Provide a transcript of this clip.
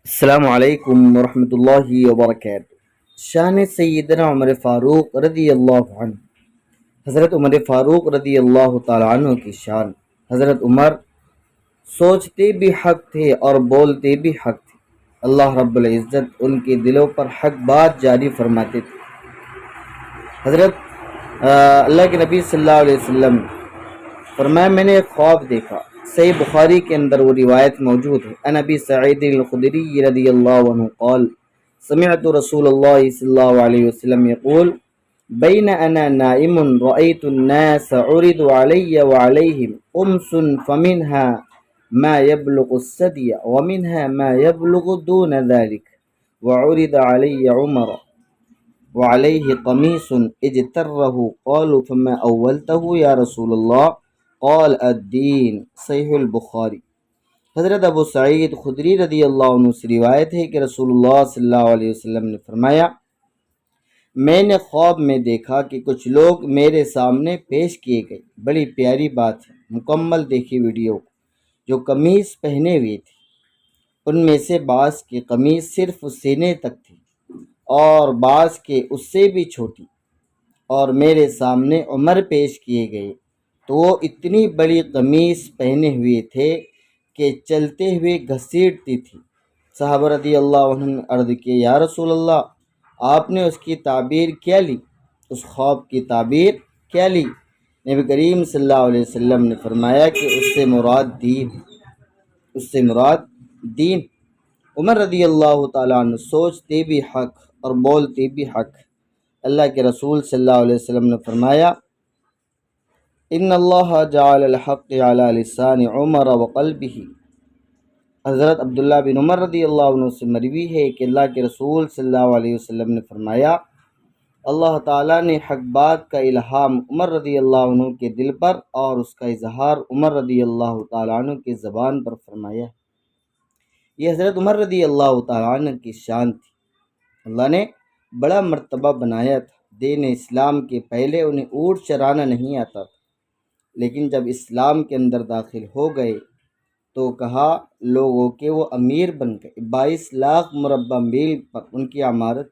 السلام علیکم ورحمۃ اللہ وبرکاتہ۔ شان سیدنا عمر فاروق رضی اللہ عنہ۔ حضرت عمر فاروق رضی اللہ تعالیٰ عنہ کی شان۔ حضرت عمر سوچتے بھی حق تھے اور بولتے بھی حق تھے۔ اللہ رب العزت ان کے دلوں پر حق بات جاری فرماتے تھے۔ حضرت اللہ کے نبی صلی اللہ علیہ وسلم فرمایا، میں نے ایک خواب دیکھا۔ صحیح بخاری کے اندر وہ روایت موجود ہے۔ عن ابی سعید الخدری رضی اللہ عنہ قال سمعت رسول اللہ صلی اللہ علیہ وسلم یقول بین انا نائم رأیت الناس عرض علی وعلیہم امس فمنها ما يبلغ الثدي ومنها ما يبلغ دون ذلك وعرض علی عمر وعليه قميص اجتره قالوا فما اولته یا رسول اللہ قال الدین۔ صحیح البخاری۔ حضرت ابو سعید خدری رضی اللہ عنہ سے روایت ہے کہ رسول اللہ صلی اللہ علیہ وسلم نے فرمایا، میں نے خواب میں دیکھا کہ کچھ لوگ میرے سامنے پیش کیے گئے۔ بڑی پیاری بات ہے، مکمل دیکھی ویڈیو، جو قمیص پہنے ہوئے تھے۔ ان میں سے بعض کی قمیص صرف سینے تک تھی اور بعض کے اس سے بھی چھوٹی، اور میرے سامنے عمر پیش کیے گئے تو وہ اتنی بڑی قمیص پہنے ہوئے تھے کہ چلتے ہوئے گھسیٹتی تھی۔ صحابہ رضی اللہ عنہ نے عرض کی، یا رسول اللہ، آپ نے اس کی تعبیر کیا لی؟ اس خواب کی تعبیر کیا لی؟ نبی کریم صلی اللہ علیہ وسلم نے فرمایا کہ اس سے مراد دین۔ عمر رضی اللہ تعالیٰ عنہ سوچتے بھی حق اور بولتے بھی حق۔ اللہ کے رسول صلی اللہ علیہ وسلم نے فرمایا، ان اللہ جعل الحق علی لسان عمر وقلبہ۔ حضرت عبداللہ بن عمر رضی اللہ عنہ سے مروی ہے کہ اللہ کے رسول صلی اللہ علیہ وسلم نے فرمایا، اللہ تعالیٰ نے حق بات کا الہام عمر رضی اللہ عنہ کے دل پر اور اس کا اظہار عمر رضی اللہ تعالیٰ عنہ کی زبان پر فرمایا۔ یہ حضرت عمر رضی اللہ تعالیٰ عنہ کی شان تھی۔ اللہ نے بڑا مرتبہ بنایا تھا۔ دین اسلام کے پہلے انہیں اونٹ چرانا نہیں آتا تھا، لیکن جب اسلام کے اندر داخل ہو گئے تو کہا لوگوں کے وہ امیر بن گئے۔ 22 لاکھ مربع میل پر ان کی عمارت